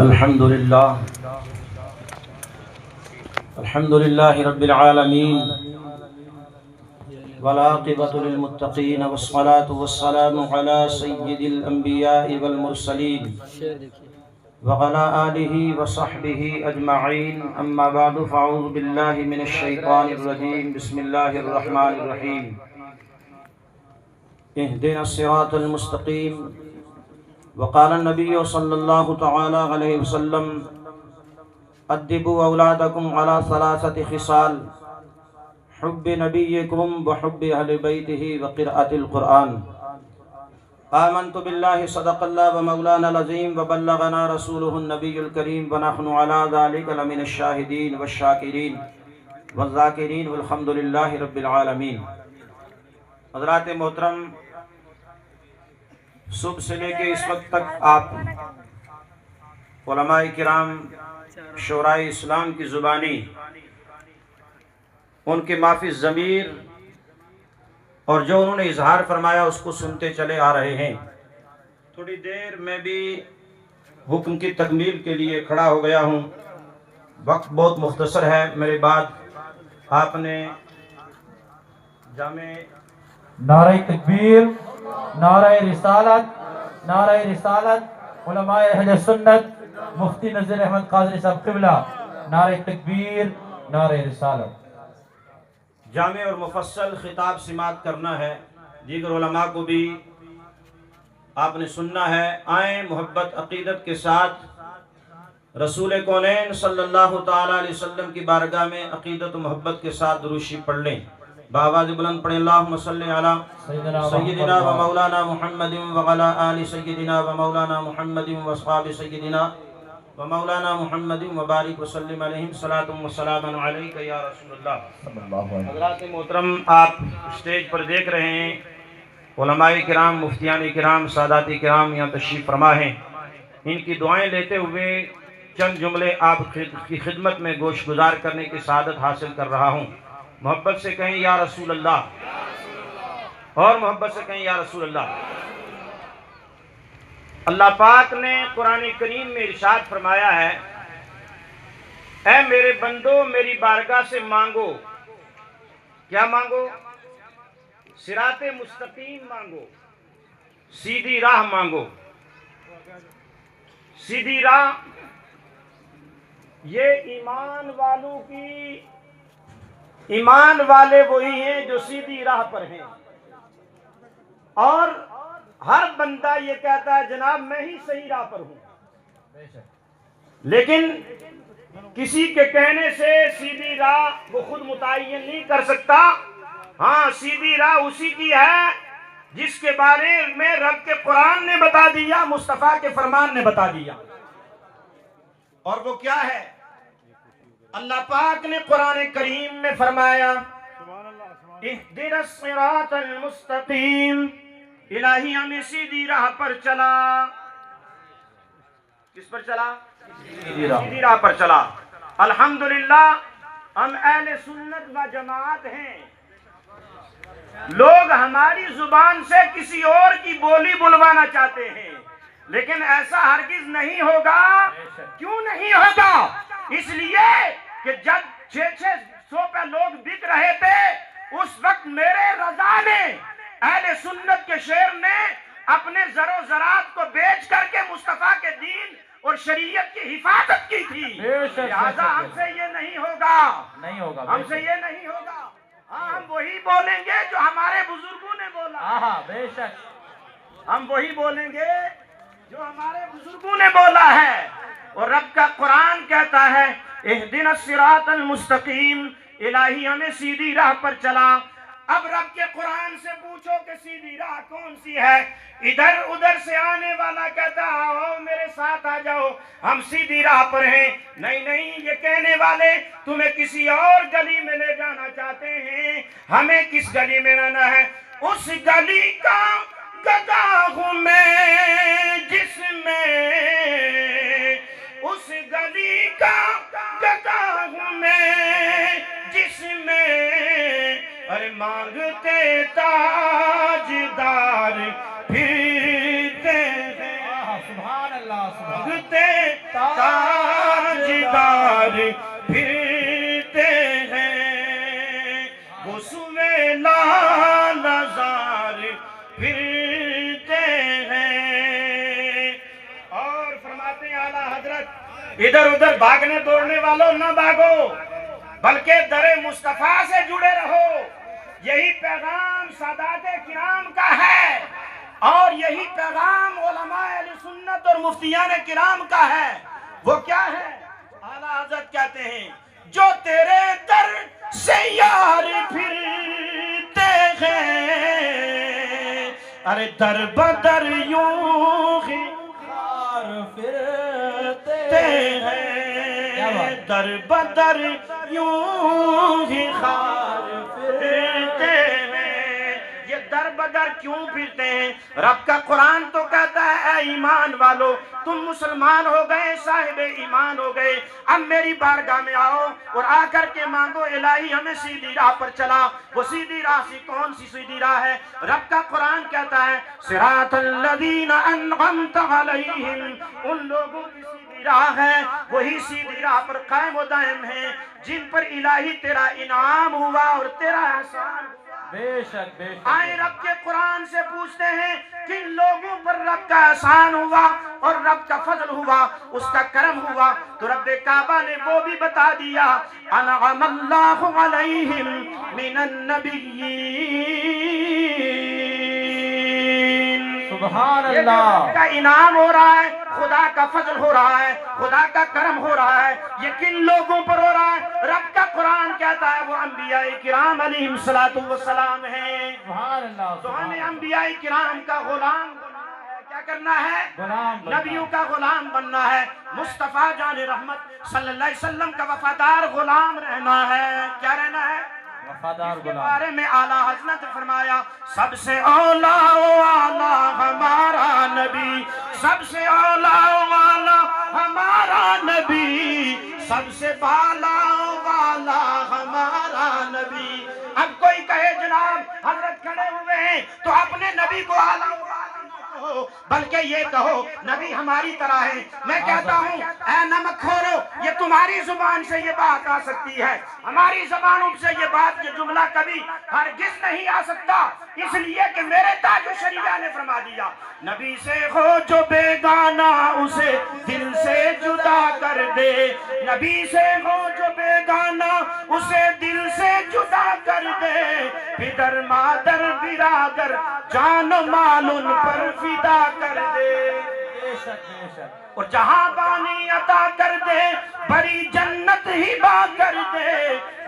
الحمد لله رب العالمين والعاقبة للمتقين والصلاة والسلام على سيد الأنبياء والمرسلين وعلى آله وصحبه أجمعين أما بعد فأعوذ بالله من الشيطان الرجيم بسم الله الرحمن الرحيم اهدنا الصراط المستقيم وقال النبي صلى الله تعالى عليه وسلم أدبوا أولادكم على ثلاثة خصال حب نبيكم وحب أهل بيته وقراءة القرآن آمنت بالله صدق الله ومولانا العظيم وبلغنا رسوله النبي الكريم ونحن على ذلك لمن الشاهدين والشاكرين والذاكرين والحمد لله رب العالمين۔ حضرات محترم، صبح سے لے کے اس وقت تک آپ علماء کرام شورائے اسلام کی زبانی ان کے مافی ضمیر اور جو انہوں نے اظہار فرمایا اس کو سنتے چلے آ رہے ہیں۔ تھوڑی دیر میں بھی حکم کی تکمیل کے لیے کھڑا ہو گیا ہوں، وقت بہت مختصر ہے۔ میرے بعد آپ نے جامع نعرہ تکبیر، نعرہ رسالت، نعرہ رسالت، علماء اہل سنت، مفتی نذیر احمد قادری صاحب قبلہ، نعرہ تکبیر، نعرہ رسالت۔ جامع اور مفصل خطاب سماعت کرنا ہے، دیگر علماء کو بھی آپ نے سننا ہے۔ آئیں محبت عقیدت کے ساتھ رسول کونین صلی اللہ تعالیٰ علیہ وسلم کی بارگاہ میں عقیدت و محبت کے ساتھ دروشی پڑھ لیں۔ بآواز بلند پڑھیں، اللہم صلی علی سیدنا و مولانا محمد وعلی آل سیدنا و مولانا محمد واصحاب سیدنا و مولانا محمد وبارک وسلم علیہم صلاۃ و سلام علیک یا رسول اللہ۔ حضرات محترم، آپ اسٹیج پر دیکھ رہے ہیں علماء کرام، مفتیان کرام، سادات کرام یہاں تشریف فرما ہیں۔ ان کی دعائیں لیتے ہوئے چند جملے آپ کی خدمت میں گوش گزار کرنے کی سعادت حاصل کر رہا ہوں۔ محبت سے کہیں یا رسول اللہ، اور محبت سے کہیں یا رسول اللہ۔ اللہ پاک نے قرآن کریم میں ارشاد فرمایا ہے، اے میرے بندو میری بارگاہ سے مانگو۔ کیا مانگو؟ صراط مستقیم مانگو، سیدھی راہ مانگو۔ سیدھی راہ یہ ایمان والے وہی ہیں جو سیدھی راہ پر ہیں، اور ہر بندہ یہ کہتا ہے جناب میں ہی صحیح راہ پر ہوں، لیکن کسی کے کہنے سے سیدھی راہ وہ خود متعین نہیں کر سکتا۔ ہاں، سیدھی راہ اسی کی ہے جس کے بارے میں رب کے قرآن نے بتا دیا، مصطفیٰ کے فرمان نے بتا دیا۔ اور وہ کیا ہے؟ اللہ پاک نے قرآن کریم میں فرمایا، اہدنا الصراط المستقیم، الہی ہمیں سیدھی راہ پر چلا۔ کس پر چلا؟ سیدھی راہ پر چلا۔ الحمدللہ ہم اہل سنت و جماعت ہیں۔ لوگ ہماری زبان سے کسی اور کی بولی بلوانا چاہتے ہیں، لیکن ایسا ہرگز نہیں ہوگا۔ کیوں نہیں ہوگا؟ اس لیے کہ جب 600 پہ لوگ بک رہے تھے، اس وقت میرے رضا نے، اہل سنت کے شیر نے اپنے زر و زراعت کو بیچ کر کے مصطفیٰ کے دین اور شریعت کی حفاظت کی تھی۔ لہذا ہم سے یہ نہیں ہوگا، ہم سے یہ نہیں ہوگا۔ ہاں، ہم وہی بولیں گے جو ہمارے بزرگوں نے بولا۔ بے شک ہم وہی بولیں گے جو ہمارے بزرگوں نے بولا ہے۔ اور رب کا قرآن کہتا ہے، اہدنا الصراط المستقیم، الہی ہمیں سیدھی راہ پر چلا۔ اب رب کے قرآن سے پوچھو کہ سیدھی راہ کون سی ہے؟ ادھر ادھر سے آنے والا کہتا آؤ میرے ساتھ آ جاؤ، ہم سیدھی راہ پر ہیں۔ نہیں نہیں، یہ کہنے والے تمہیں کسی اور گلی میں لے جانا چاہتے ہیں۔ ہمیں کس گلی میں آنا ہے؟ اس گلی کا گدا ہوں میں جس میں، اس گلی کا گدا ہوں میں جس میں، ارے مانگتے تاجدار پھرتے ہیں، سبحان اللہ، سبحان اللہ۔ پھرتے تاجدار پھرتے ہیں، وہ سوے لالزار پھرتے ہیں۔ اور فرماتے ہیں اعلیٰ حضرت، ادھر ادھر بھاگنے دوڑنے والوں نہ بھاگو، بلکہ در مصطفیٰ سے جڑے رہو۔ یہی پیغام سادات کرام کا ہے، اور یہی پیغام علماء اہل سنت اور مفتیان کرام کا ہے۔ وہ کیا ہے؟ اعلیٰ حضرت کہتے ہیں، جو تیرے در سے یار پھرتے ہیں، ارے در بدر یوں ہی خار پھرتے ہیں، در بدر یوں ہی خار پھرتے ہیں۔ یہ در بدر کیوں پھرتے ہیں؟ رب کا قرآن تو کہتا ہے اے ایمان والو، تم مسلمان ہو گئے، صاحب ایمان ہو گئے، اب میری بارگاہ میں آؤ اور آ کر کے مانگو الہی ہمیں سیدھی راہ پر چلا۔ وہ سیدھی راہ سی کون سی سیدھی راہ ہے؟ رب کا قرآن کہتا ہے صراط الذین انعمت علیہم، ان لوگوں کی سیدھی راہ ہے، وہی سیدھی راہ پر قائم و دائم ہیں جن پر الہی تیرا انعام ہوا اور تیرا احسان ہوا۔ بے شک بے شک۔ آئے رب کے قرآن سے پوچھتے ہیں کن لوگوں پر رب کا احسان ہوا اور رب کا فضل ہوا، اس کا کرم ہوا، تو رب کعبہ نے وہ بھی بتا دیا، انعم اللہ علیہم من النبیین۔ سبحان یہ جو اللہ۔ رب کا انعام ہو رہا ہے، خدا کا فضل ہو رہا ہے، خدا کا کرم ہو رہا ہے، یہ کن لوگوں پر ہو رہا ہے؟ رب کا قرآن کہتا ہے وہ انبیاء کرام علیہم السلام ہیں۔ سبحان اللہ۔ تو ہمیں انبیاء کرام کا غلام بننا ہے۔ کیا کرنا ہے؟ غلام بننا۔ نبیوں کا غلام بننا ہے، مصطفیٰ جان رحمت صلی اللہ علیہ وسلم کا وفادار غلام رہنا ہے۔ کیا رہنا ہے؟ وفادار اس کے غلام۔ بارے میں اعلیٰ حضرت نے فرمایا سب سے اولا و اعلیٰ ہمارا نبی، سب سے اولا و اعلیٰ ہمارا نبی، سب سے بالا و اعلیٰ ہمارا نبی۔ اب کوئی کہے جناب حضرت کھڑے ہوئے ہیں تو اپنے نبی کو اعلیٰ و اعلیٰ نہ کہو، بلکہ یہ کہو نبی ہماری طرح ہے۔ میں کہتا ہوں اے نمک خورو، یہ تمہاری زبان سے یہ بات آ سکتی ہے، ہماری زبانوں سے یہ بات، یہ جملہ کبھی ہرگز نہیں آ سکتا، اس لیے کہ میرے تاج الشریعہ نے فرما دیا نبی سے ہو جو بیگانہ اسے دل سے جدا کر دے، نبی سے ہو جو بیگانہ اسے دل سے جدا کر دے، پدر مادر برادر جان و مال ان پر فدا کر دے، بے شک بے شک۔ اور جہاں بانی عطا کر دے، بڑی جنت ہی با کر دے،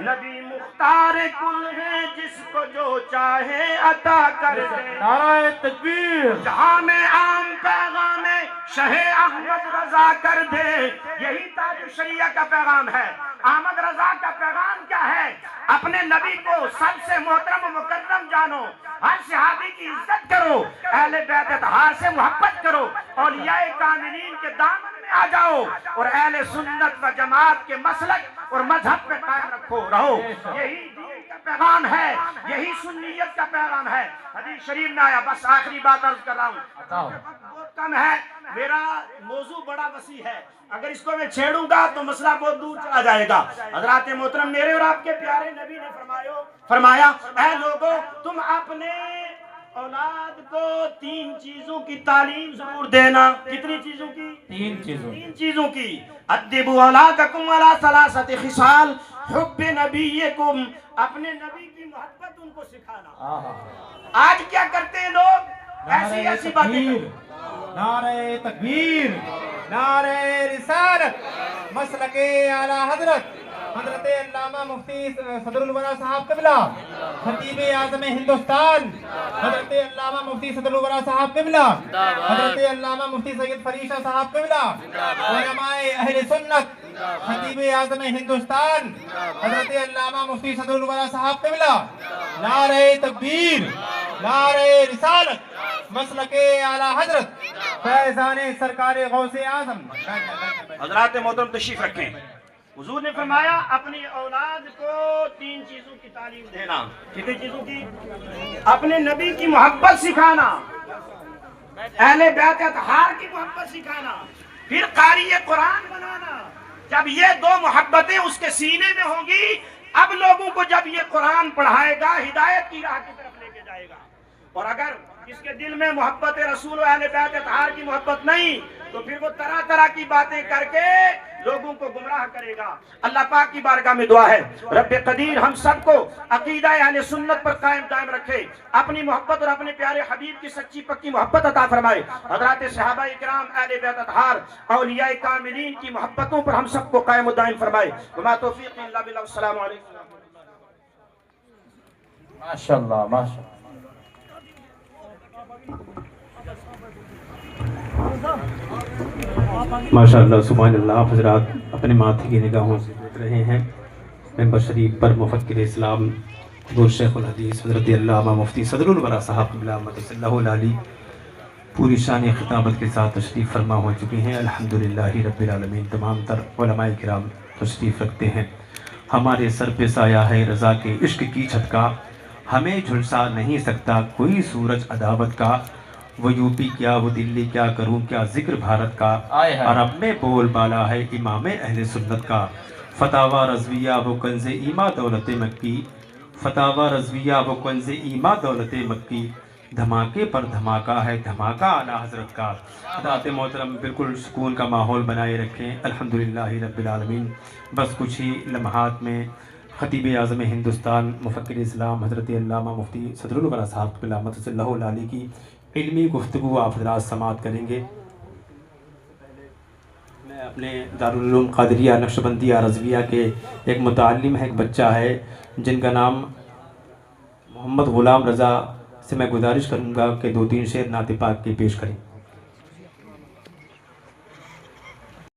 نبی مختار کل ہے جس کو جو چاہے عطا کر دے۔ نعرہ تکبیر۔ جہاں میں عام پیغام شہ احمد رضا کر دے، یہی تاج الشریعہ کا پیغام ہے۔ احمد رضا کا پیغام کیا ہے؟ اپنے نبی کو سب سے محترم و مکرم جانو، ہر صحابی کی عزت کرو، اہل بیت اطہار سے محبت کرو، اولیاء کاملین کے دامن میں آ جاؤ، اور اہل سنت و جماعت کے مسلک اور مذہب پہ قائم رہو۔ یہی دین کا پیغام ہے، یہی سنیت کا پیغام ہے۔ حدیث شریف میں آیا، بس آخری بات عرض کر رہا ہوں، بہت کم ہے، میرا موضوع بڑا وسیع ہے، اگر اس کو میں چھیڑوں گا تو مسئلہ بہت دور چلا جائے گا۔ حضرات محترم، میرے اور آپ کے پیارے نبی نے فرمایا اے لوگو، تم اپنے اولاد کو 3 چیزوں کی تعلیم ضرور دینا۔ کتنی چیزوں کی؟ 3 چیزوں۔ 3 چیزوں کی۔ ادبوا اولادکم علی 3 خصال، حب نبیکم، اپنے نبی کی محبت ان کو سکھانا۔ آج کیا کرتے ہیں لوگ؟ ایسی باتیں کرتے ہیں۔ نعرہ تکبیر، نعرہ رسالت، مسلک اعلیٰ حضرت حضرت علامہ مفتی صدر الورا صاحب قبلہ، خطیب اعظم ہندوستان حضرت علامہ مفتی صدر الورا صاحب قبلہ، حضرت علامہ مفتی سید فریشہ صاحب قبلہ، علماء اہل سنت، خطیب اعظم ہندوستان حضرت علامہ مفتی صدر الورا صاحب قبلہ، نعرہ تکبیر، نعرہ رسالت، مسلک اعلیٰ حضرت فیضان سرکار غوث اعظم۔ حضرات محترم تشریف رکھیں۔ حضور نے فرمایا اپنی اولاد کو 3 چیزوں کی تعلیم دینا۔ کتنی چیزوں کی؟ اپنے نبی کی محبت سکھانا، اہل بیت اطہار کی محبت سکھانا، پھر قاری قرآن بنانا. جب یہ دو محبتیں اس کے سینے میں ہوں گی، اب لوگوں کو جب یہ قرآن پڑھائے گا ہدایت کی راہ کی طرف لے کے جائے گا. اور اگر اس کے دل میں محبت رسول و اہل بیت اطہار کی محبت نہیں تو پھر وہ طرح طرح کی باتیں کر کے لوگوں کو گمراہ کرے گا. اللہ پاک کی بارگاہ میں دعا ہے رب قدیر ہم سب کو عقیدہ اہل سنت پر قائم دائم رکھے، اپنی محبت اور اپنے پیارے حبیب کی سچی پکی محبت عطا فرمائے. حضرات صحابہ کرام، اہل بیت اطہار، اولیاء کاملین کی محبتوں پر ہم سب کو قائم و دائم فرمائے. وما توفیق الا باللہ. السلام علیکم. ماشاءاللہ ماشاءاللہ. ماشاءاللہ سبحان اللہ. آپ حضرات اپنے ماتھے کی نگاہوں سے دیکھ رہے ہیں ممبر شریف پر مفکر اسلام حضور شیخ الحدیث حضرت علامہ مفتی صدر الورا صاحب قبلہ صلی اللہ علیہ پوری شان خطابت کے ساتھ تشریف فرما ہو چکے ہیں. الحمدللہ رب العالمین. تمام تر علماء کرام تشریف رکھتے ہیں. ہمارے سر پہ سایہ ہے رضا کے عشق کی چھت کا، ہمیں جھلسا نہیں سکتا کوئی سورج عداوت کا. وہ یو پی کیا وہ دلی کیا، کروں کیا ذکر بھارت کا، عرب میں بول بالا ہے امام اہل سنت کا. فتاوی رضویہ وہ کنز ایما دولت مکی، فتاوی رضویہ وہ کنز ایما دولت مکی. دھماکے پر دھماکہ ہے دھماکہ اعلیٰ حضرت کا. حضرات محترم بالکل سکون کا ماحول بنائے رکھیں. الحمدللہ رب العالمین. بس کچھ ہی لمحات میں خطیب اعظم ہندوستان مفکر اسلام حضرت علامہ مفتی صدر الورا صاحب قبلہ صلی اللہ علیہ کی علمی گفتگو آپ حضرات سماعت کریں گے. میں اپنے دارالعلوم قادریہ نقشبندیہ رضویہ کے ایک متعلم ہے، ایک بچہ ہے جن کا نام محمد غلام رضا سے میں گزارش کروں گا کہ 2-3 شعر نعت پاک کے پیش کریں.